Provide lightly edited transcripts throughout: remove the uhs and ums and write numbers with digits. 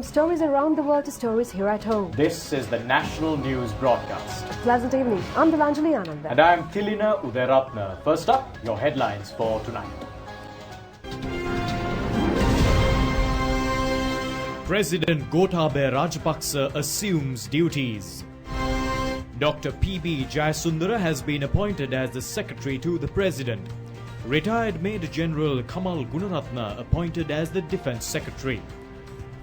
stories around the world to stories here at home. This is the National News Broadcast. Pleasant evening. I'm Dilanjali Ananda. And I'm Thilina Udayaratna. First up, your headlines for tonight. President Gotabaya Rajapaksa assumes duties. Dr. P.B. Jayasundara has been appointed as the Secretary to the President. Retired Major General Kamal Gunaratna appointed as the Defence Secretary.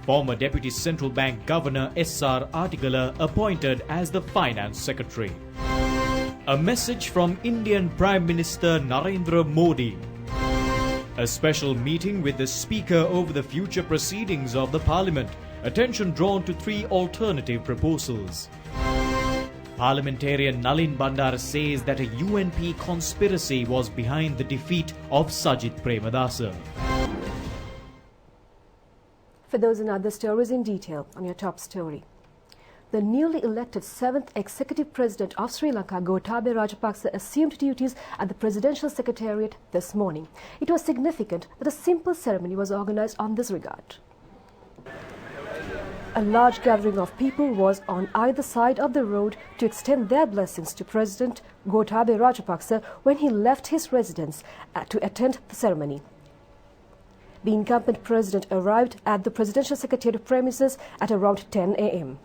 Former Deputy Central Bank Governor S.R. Artigala appointed as the Finance Secretary. A message from Indian Prime Minister Narendra Modi. A special meeting with the Speaker over the future proceedings of the Parliament. Attention drawn to 3 alternative proposals. Parliamentarian Nalin Bandara says that a UNP conspiracy was behind the defeat of Sajith Premadasa. For those and other stories in detail on your top story. The newly elected 7th Executive President of Sri Lanka, Gotabaya Rajapaksa, assumed duties at the Presidential Secretariat this morning. It was significant that a simple ceremony was organized on this regard. A large gathering of people was on either side of the road to extend their blessings to President Gotabaya Rajapaksa when he left his residence to attend the ceremony. The incumbent president arrived at the Presidential Secretariat premises at around 10 a.m.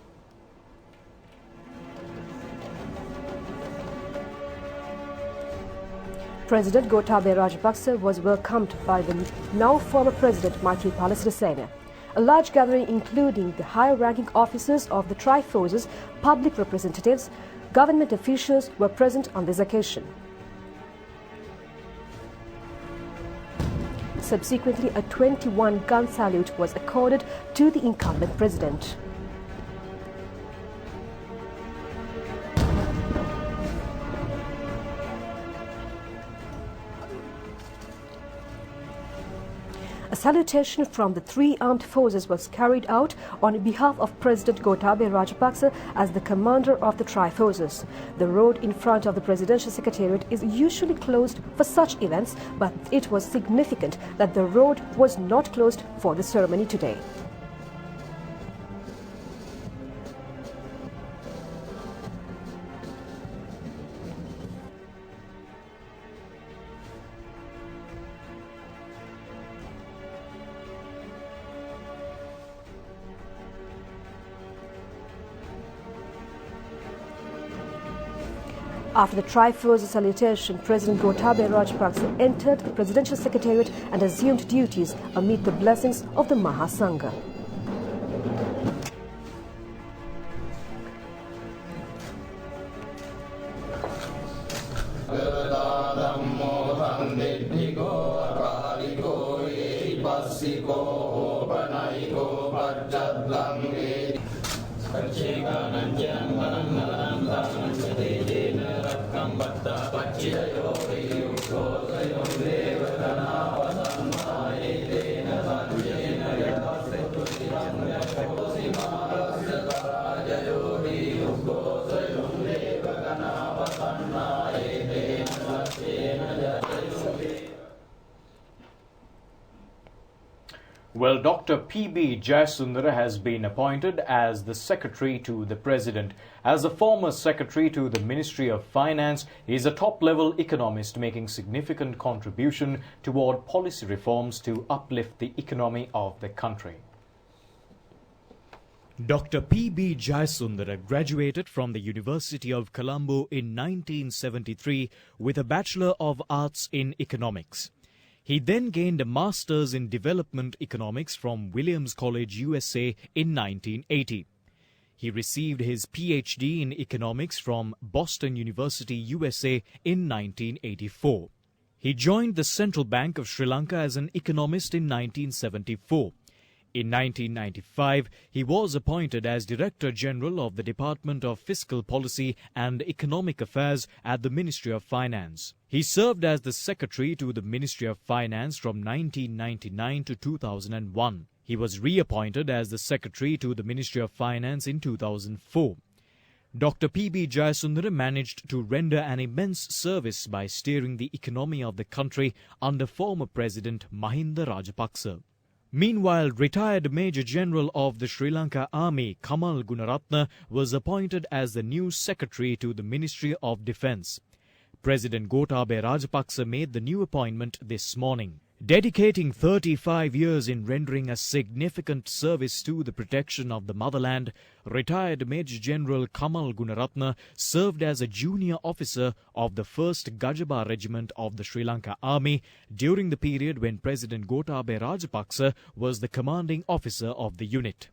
President Gotabaya Rajapaksa was welcomed by the now former President Maithripala Sirisena. A large gathering including the higher-ranking officers of the Tri-Forces, public representatives, government officials were present on this occasion. Subsequently, a 21-gun salute was accorded to the incumbent president. A salutation from the 3 armed forces was carried out on behalf of President Gotabaya Rajapaksa as the commander of the Tri-Forces. The road in front of the Presidential Secretariat is usually closed for such events, but it was significant that the road was not closed for the ceremony today. After the Tri-Forces salutation, President Gotabaya Rajapaksa entered the Presidential Secretariat and assumed duties amid the blessings of the Mahasangha. Well, Dr. P.B. Jayasundara has been appointed as the Secretary to the President. As a former Secretary to the Ministry of Finance, he is a top-level economist making significant contribution toward policy reforms to uplift the economy of the country. Dr. P.B. Jayasundara graduated from the University of Colombo in 1973 with a Bachelor of Arts in Economics. He then gained a Master's in Development Economics from Williams College, USA in 1980. He received his PhD in Economics from Boston University, USA in 1984. He joined the Central Bank of Sri Lanka as an economist in 1974. In 1995, he was appointed as Director General of the Department of Fiscal Policy and Economic Affairs at the Ministry of Finance. He served as the Secretary to the Ministry of Finance from 1999 to 2001. He was reappointed as the Secretary to the Ministry of Finance in 2004. Dr. P.B. Jayasundara managed to render an immense service by steering the economy of the country under former President Mahinda Rajapaksa. Meanwhile, retired Major General of the Sri Lanka Army Kamal Gunaratne was appointed as the new Secretary to the Ministry of Defence. President Gotabaya Rajapaksa made the new appointment this morning. Dedicating 35 years in rendering a significant service to the protection of the motherland, retired Major General Kamal Gunaratne served as a junior officer of the 1st Gajaba Regiment of the Sri Lanka Army during the period when President Gotabaya Rajapaksa was the commanding officer of the unit.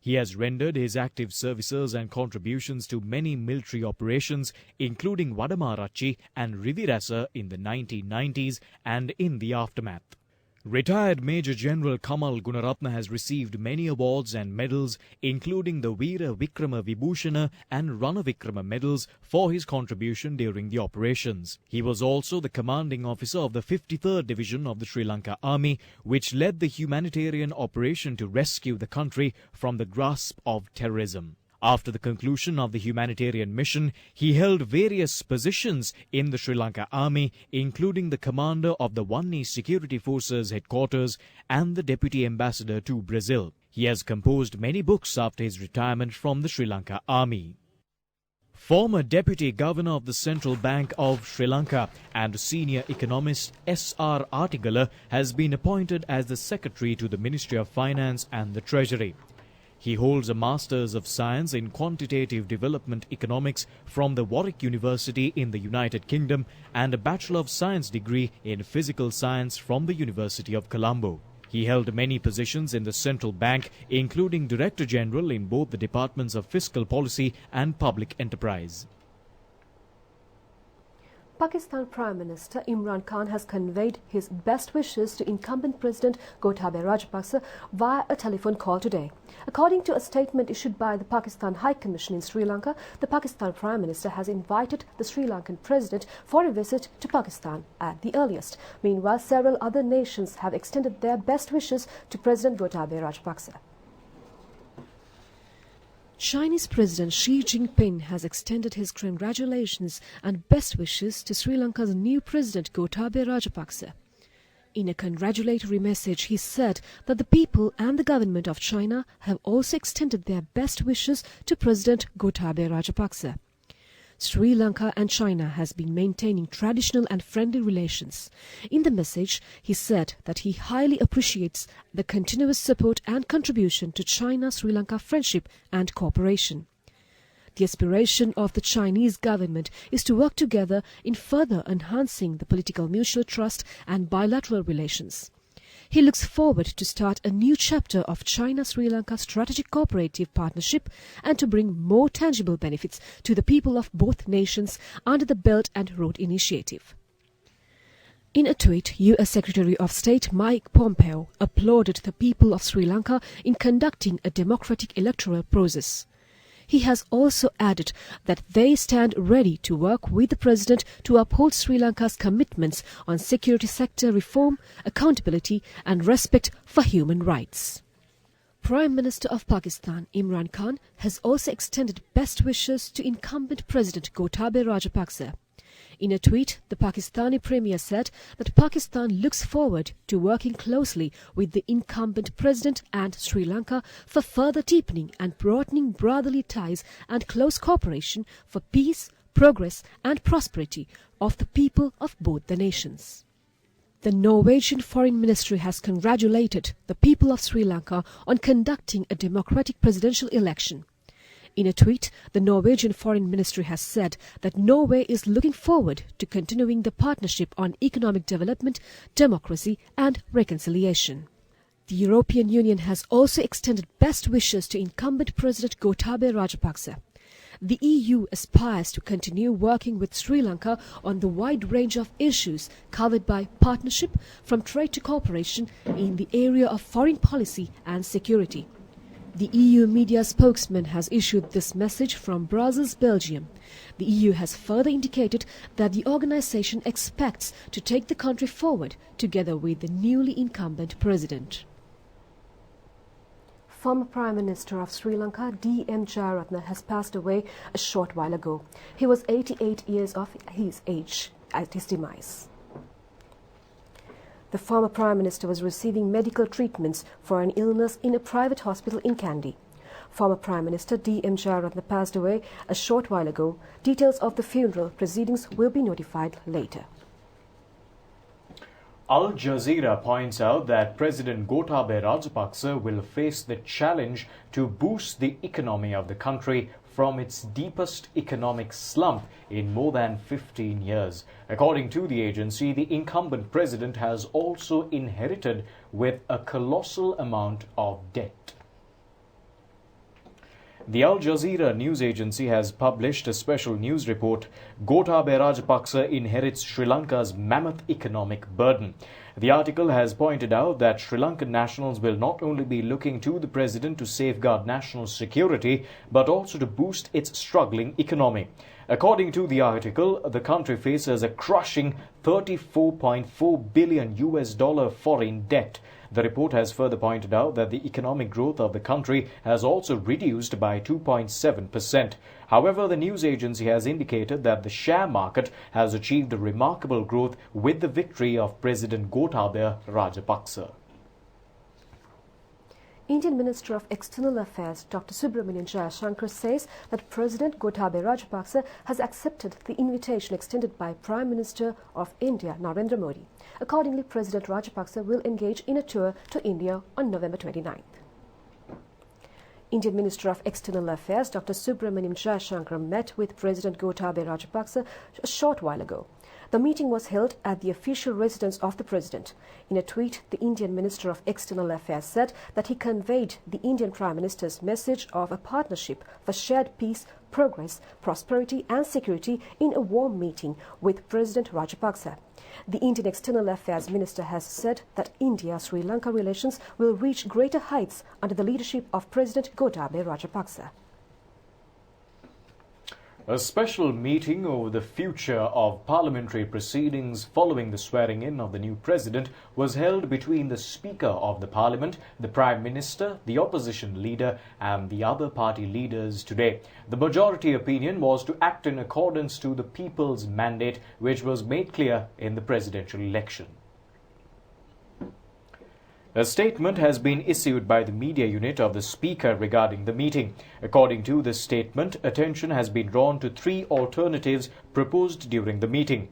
He has rendered his active services and contributions to many military operations, including Vadamarachi and Rivirasa in the 1990s and in the aftermath. Retired Major General Kamal Gunaratne has received many awards and medals, including the Veera Vikrama Vibhushana and Rana Vikrama medals for his contribution during the operations. He was also the commanding officer of the 53rd Division of the Sri Lanka Army, which led the humanitarian operation to rescue the country from the grasp of terrorism. After the conclusion of the humanitarian mission, he held various positions in the Sri Lanka Army, including the commander of the Wani Security Forces headquarters and the deputy ambassador to Brazil. He has composed many books after his retirement from the Sri Lanka Army. Former Deputy Governor of the Central Bank of Sri Lanka and senior economist S.R. Artigala has been appointed as the Secretary to the Ministry of Finance and the Treasury. He holds a Masters of Science in Quantitative Development Economics from the Warwick University in the United Kingdom and a Bachelor of Science degree in Physical Science from the University of Colombo. He held many positions in the Central Bank, including Director General in both the Departments of Fiscal Policy and Public Enterprise. Pakistan Prime Minister Imran Khan has conveyed his best wishes to incumbent President Gotabaya Rajapaksa via a telephone call today. According to a statement issued by the Pakistan High Commission in Sri Lanka, the Pakistan Prime Minister has invited the Sri Lankan President for a visit to Pakistan at the earliest. Meanwhile, several other nations have extended their best wishes to President Gotabaya Rajapaksa. Chinese President Xi Jinping has extended his congratulations and best wishes to Sri Lanka's new President Gotabaya Rajapaksa. In a congratulatory message, he said that the people and the government of China have also extended their best wishes to President Gotabaya Rajapaksa. Sri Lanka and China has been maintaining traditional and friendly relations. In the message, he said that he highly appreciates the continuous support and contribution to China-Sri Lanka friendship and cooperation. The aspiration of the Chinese government is to work together in further enhancing the political mutual trust and bilateral relations. He looks forward to start a new chapter of China-Sri Lanka strategic cooperative partnership and to bring more tangible benefits to the people of both nations under the Belt and Road Initiative. In a tweet, U.S. Secretary of State Mike Pompeo applauded the people of Sri Lanka in conducting a democratic electoral process. He has also added that they stand ready to work with the President to uphold Sri Lanka's commitments on security sector reform, accountability and respect for human rights. Prime Minister of Pakistan Imran Khan has also extended best wishes to incumbent President Gotabaya Rajapaksa. In a tweet, the Pakistani Premier said that Pakistan looks forward to working closely with the incumbent President and Sri Lanka for further deepening and broadening brotherly ties and close cooperation for peace, progress and prosperity of the people of both the nations. The Norwegian Foreign Ministry has congratulated the people of Sri Lanka on conducting a democratic presidential election. In a tweet, the Norwegian Foreign Ministry has said that Norway is looking forward to continuing the partnership on economic development, democracy and reconciliation. The European Union has also extended best wishes to incumbent President Gotabaya Rajapaksa. The EU aspires to continue working with Sri Lanka on the wide range of issues covered by partnership, from trade to cooperation in the area of foreign policy and security. The EU media spokesman has issued this message from Brussels, Belgium. The EU has further indicated that the organisation expects to take the country forward together with the newly incumbent president. Former Prime Minister of Sri Lanka, D.M. Jayaratne, has passed away a short while ago. He was 88 years of his age at his demise. The former Prime Minister was receiving medical treatments for an illness in a private hospital in Kandy. Former Prime Minister D.M. Jayaratne passed away a short while ago. Details of the funeral proceedings will be notified later. Al Jazeera points out that President Gotabaya Rajapaksa will face the challenge to boost the economy of the country from its deepest economic slump in more than 15 years. According to the agency, the incumbent president has also inherited with a colossal amount of debt. The Al Jazeera news agency has published a special news report, Gotabaya Rajapaksa inherits Sri Lanka's mammoth economic burden. The article has pointed out that Sri Lankan nationals will not only be looking to the president to safeguard national security, but also to boost its struggling economy. According to the article, the country faces a crushing $34.4 billion foreign debt. The report has further pointed out that the economic growth of the country has also reduced by 2.7%. However, the news agency has indicated that the share market has achieved a remarkable growth with the victory of President Gotabaya Rajapaksa. Indian Minister of External Affairs Dr. Subramanian Jayashankar says that President Gotabaya Rajapaksa has accepted the invitation extended by Prime Minister of India Narendra Modi. Accordingly, President Rajapaksa will engage in a tour to India on November 29th. Indian Minister of External Affairs Dr. Subramanian Jayashankar met with President Gotabaya Rajapaksa a short while ago. The meeting was held at the official residence of the President. In a tweet, the Indian Minister of External Affairs said that he conveyed the Indian Prime Minister's message of a partnership for shared peace, progress, prosperity and security in a warm meeting with President Rajapaksa. The Indian External Affairs Minister has said that India-Sri Lanka relations will reach greater heights under the leadership of President Gotabaya Rajapaksa. A special meeting over the future of parliamentary proceedings following the swearing-in of the new president was held between the Speaker of the Parliament, the Prime Minister, the opposition leader and the other party leaders today. The majority opinion was to act in accordance to the people's mandate, which was made clear in the presidential election. A statement has been issued by the media unit of the Speaker regarding the meeting. According to the statement, attention has been drawn to three alternatives proposed during the meeting.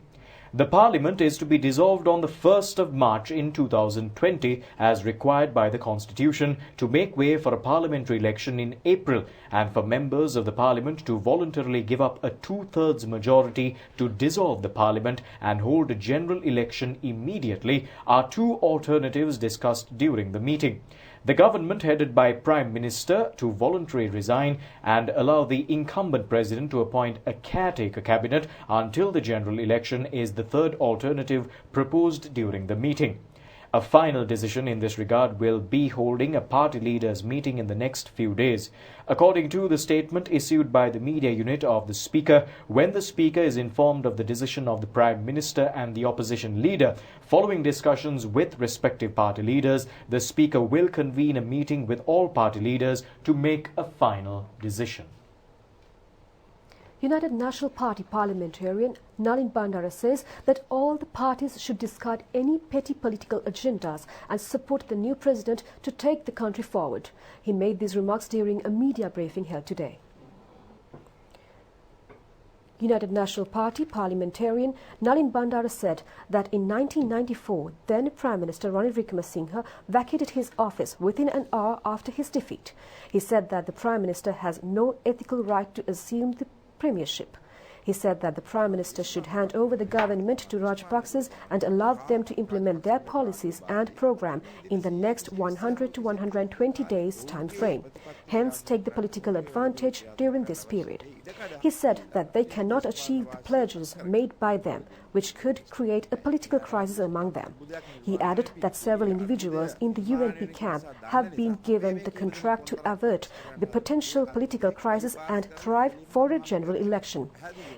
The Parliament is to be dissolved on the 1st of March in 2020 as required by the Constitution to make way for a parliamentary election in April and for members of the Parliament to voluntarily give up a two-thirds majority to dissolve the Parliament and hold a general election immediately are two alternatives discussed during the meeting. The government headed by Prime Minister to voluntarily resign and allow the incumbent president to appoint a caretaker cabinet until the general election is the third alternative proposed during the meeting. A final decision in this regard will be holding a party leaders meeting in the next few days. According to the statement issued by the media unit of the Speaker, when the Speaker is informed of the decision of the Prime Minister and the opposition leader, following discussions with respective party leaders, the Speaker will convene a meeting with all party leaders to make a final decision. United National Party parliamentarian Nalin Bandara says that all the parties should discard any petty political agendas and support the new president to take the country forward. He made these remarks during a media briefing held today. United National Party parliamentarian Nalin Bandara said that in 1994, then Prime Minister Ranil Wickremesinghe vacated his office within an hour after his defeat. He said that the Prime Minister has no ethical right to assume the premiership. He said that the Prime Minister should hand over the government to Rajapaksas and allow them to implement their policies and program in the next 100 to 120 days time frame, hence take the political advantage during this period. He said that they cannot achieve the pledges made by them, which could create a political crisis among them. He added that several individuals in the UNP camp have been given the contract to avert the potential political crisis and thrive for a general election.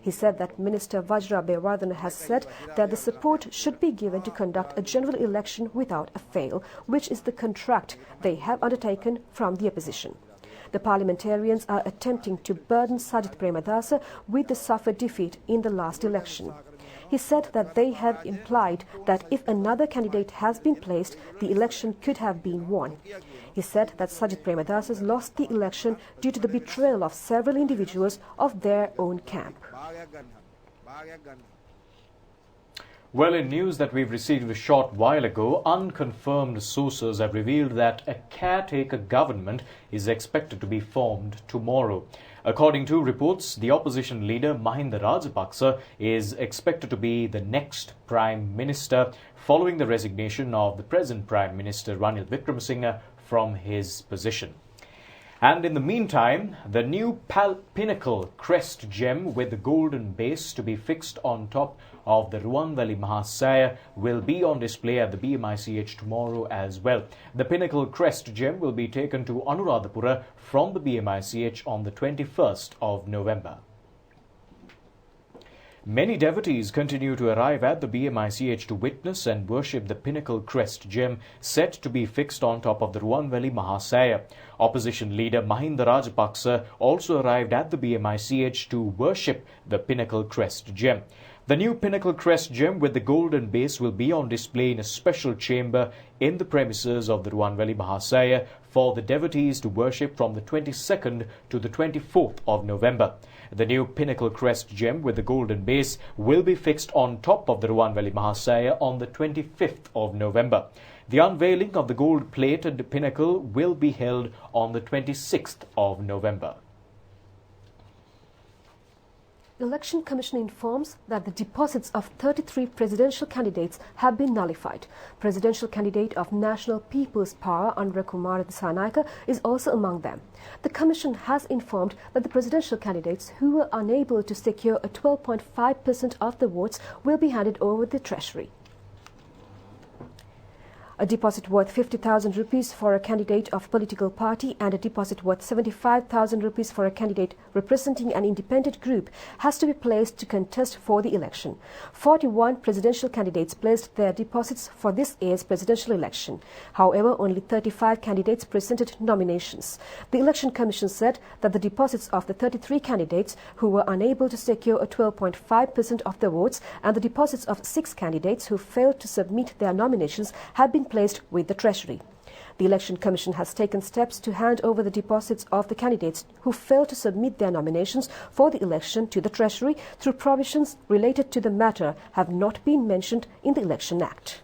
He said that Minister Vajra Bewardhan has said that the support should be given to conduct a general election without a fail, which is the contract they have undertaken from the opposition. The parliamentarians are attempting to burden Sajith Premadasa with the suffered defeat in the last election. he said that they have implied that if another candidate has been placed, the election could have been won. He said that Sajith Premadasa lost the election due to the betrayal of several individuals of their own camp. Well, in news that we've received a short while ago, unconfirmed sources have revealed that a caretaker government is expected to be formed tomorrow. According to reports, the opposition leader Mahinda Rajapaksa is expected to be the next Prime Minister following the resignation of the present Prime Minister Ranil Wickremesinghe from his position. And in the meantime, the new pinnacle crest gem with the golden base to be fixed on top of the Ruwanveli Mahasaya will be on display at the BMICH tomorrow as well. The pinnacle crest gem will be taken to Anuradhapura from the BMICH on the 21st of November. Many devotees continue to arrive at the BMICH to witness and worship the pinnacle crest gem set to be fixed on top of the Ruwanveli Mahasaya. Opposition leader Mahinda Rajapaksa also arrived at the BMICH to worship the pinnacle crest gem. The new pinnacle crest gem with the golden base will be on display in a special chamber in the premises of the Ruwanveli Mahasaya for the devotees to worship from the 22nd to the 24th of November. The new pinnacle crest gem with the golden base will be fixed on top of the Ruwanveli Mahasaya on the 25th of November. The unveiling of the gold-plated pinnacle will be held on the 26th of November. Election Commission informs that the deposits of 33 presidential candidates have been nullified. Presidential candidate of National People's Power, Kumar Dissanayake, is also among them. The Commission has informed that the presidential candidates who were unable to secure a 12.5% of the votes will be handed over the Treasury. A deposit worth 50,000 rupees for a candidate of political party and a deposit worth 75,000 rupees for a candidate representing an independent group has to be placed to contest for the election. 41 presidential candidates placed their deposits for this year's presidential election. However, only 35 candidates presented nominations. The Election Commission said that the deposits of the 33 candidates who were unable to secure a 12.5% of the votes and the deposits of 6 candidates who failed to submit their nominations have been placed with the Treasury. The Election Commission has taken steps to hand over the deposits of the candidates who failed to submit their nominations for the election to the Treasury through provisions related to the matter have not been mentioned in the Election Act.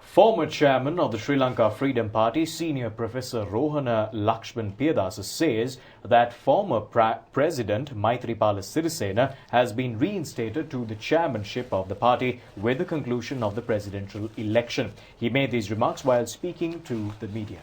Former chairman of the Sri Lanka Freedom Party, Senior Professor Rohana Lakshman Piyadasa, says that former President Maithripala Sirisena has been reinstated to the chairmanship of the party with the conclusion of the presidential election. He made these remarks while speaking to the media.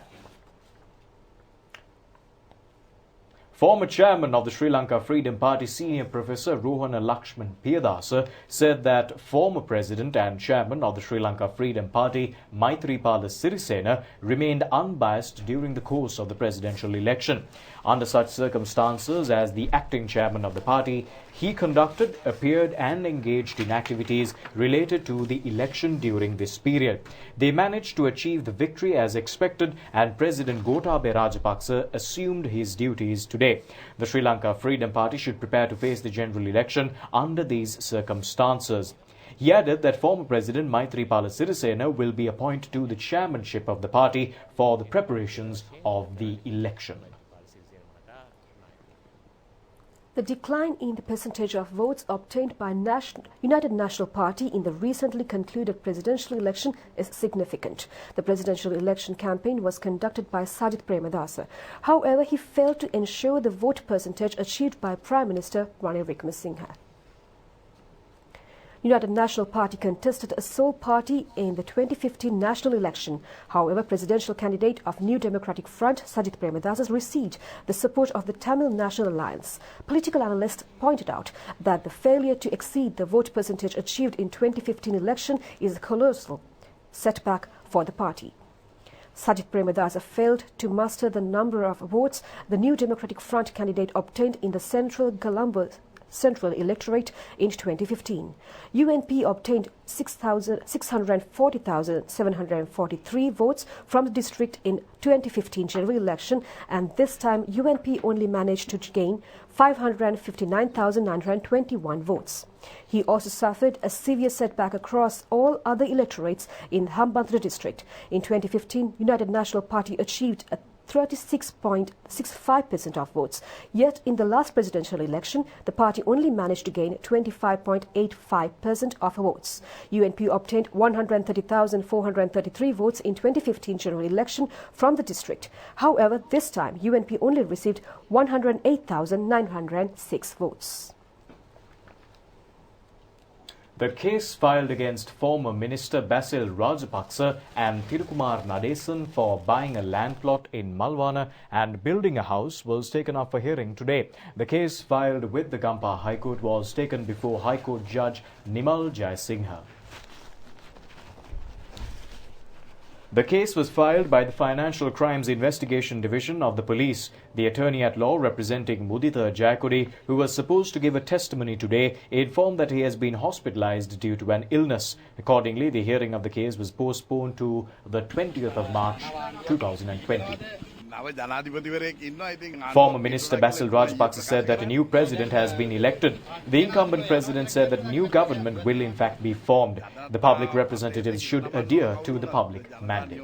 Former chairman of the Sri Lanka Freedom Party, Senior Professor Rohana Lakshman Piyadasa, said that former president and chairman of the Sri Lanka Freedom Party, Maithripala Sirisena, remained unbiased during the course of the presidential election. Under such circumstances, as the acting chairman of the party, he conducted, appeared and engaged in activities related to the election during this period. They managed to achieve the victory as expected, and President Gotabaya Rajapaksa assumed his duties today. The Sri Lanka Freedom Party should prepare to face the general election under these circumstances. He added that former President Maithripala Sirisena will be appointed to the chairmanship of the party for the preparations of the election. The decline in the percentage of votes obtained by United National Party in the recently concluded presidential election is significant. The presidential election campaign was conducted by Sajith Premadasa. However, he failed to ensure the vote percentage achieved by Prime Minister Ranil Wickremesinghe. United National Party contested a sole party in the 2015 national election. However, presidential candidate of New Democratic Front, Sajith Premadasa, received the support of the Tamil National Alliance. Political analysts pointed out that the failure to exceed the vote percentage achieved in 2015 election is a colossal setback for the party. Sajith Premadasa failed to muster the number of votes the New Democratic Front candidate obtained in the central Colombo Central Electorate in 2015. UNP obtained 640,743 votes from the district in 2015 general election, and this time UNP only managed to gain 559,921 votes. He also suffered a severe setback across all other electorates in Hambantota district. In 2015, United National Party achieved a 36.65% of votes. Yet in the last presidential election, the party only managed to gain 25.85% of votes. UNP obtained 130,433 votes in 2015 general election from the district. However, this time UNP only received 108,906 votes. The case filed against former Minister Basil Rajapaksa and Thirukumar Nadesan for buying a land plot in Malwana and building a house was taken up for hearing today. The case filed with the Gampa High Court was taken before High Court Judge Nimal Jayasinghe. The case was filed by the Financial Crimes Investigation Division of the police. The attorney-at-law representing Mudita Jayakudi, who was supposed to give a testimony today, informed that he has been hospitalized due to an illness. Accordingly, the hearing of the case was postponed to the 20th of March 2020. Former Minister Basil Rajapaksa said that a new president has been elected. The incumbent president said that new government will in fact be formed. The public representatives should adhere to the public mandate.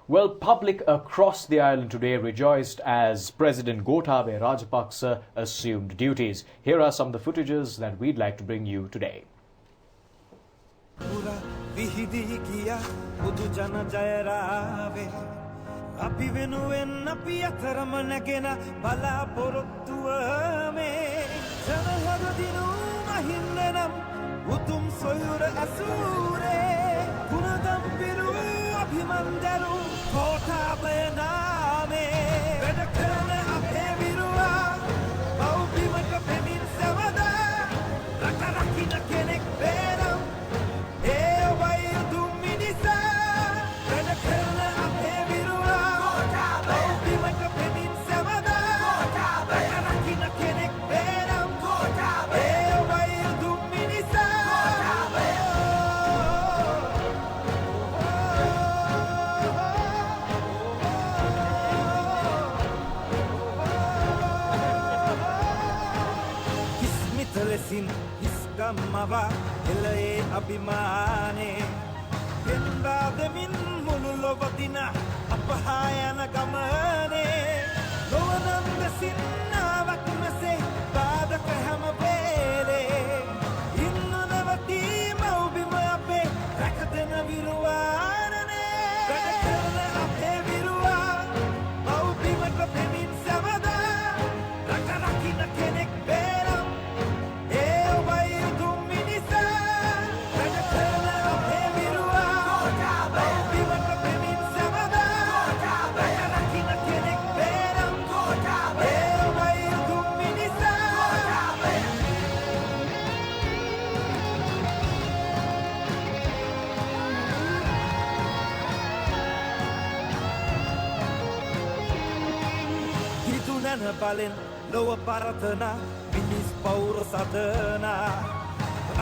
Well, public across the island today rejoiced as President Gotabaya Rajapaksa assumed duties. Here are some of the footages that we'd like to bring you today. Mava hele abhimane pinda demin mululovatina apahayana gamane loanam desinna vakmase badak hamavele innanavati maubima ape rakadena viruanane rakadena ape virua maubima kapemin samada rakarakina kenek beram Balin loa paratana minis pauro sadana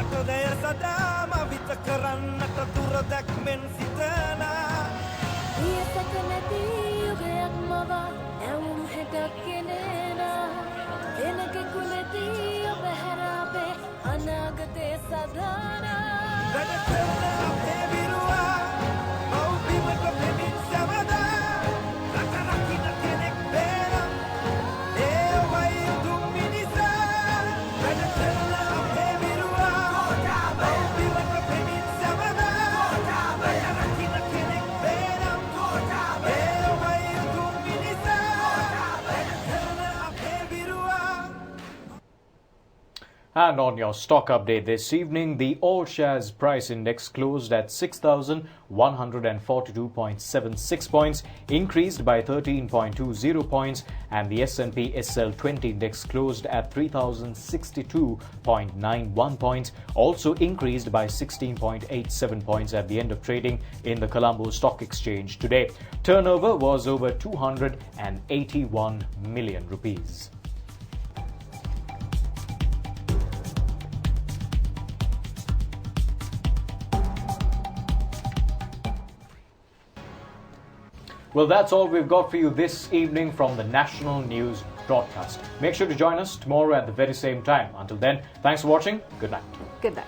akadaya sadama vitakaran nakaturadak men sitana iya sakanati yugayak mava eum hetakinena enake kulati obeharabe anagate sadana radakana apevirua au bimaka pemin samada rakarakina kenek bera And on your stock update this evening, the All Shares Price Index closed at 6,142.76 points, increased by 13.20 points, and the S&P SL 20 Index closed at 3,062.91 points, also increased by 16.87 points at the end of trading in the Colombo Stock Exchange today. Turnover was over 281 million rupees. Well, that's all we've got for you this evening from the National News broadcast. Make sure to join us tomorrow at the very same time. Until then, thanks for watching. Good night. Good night.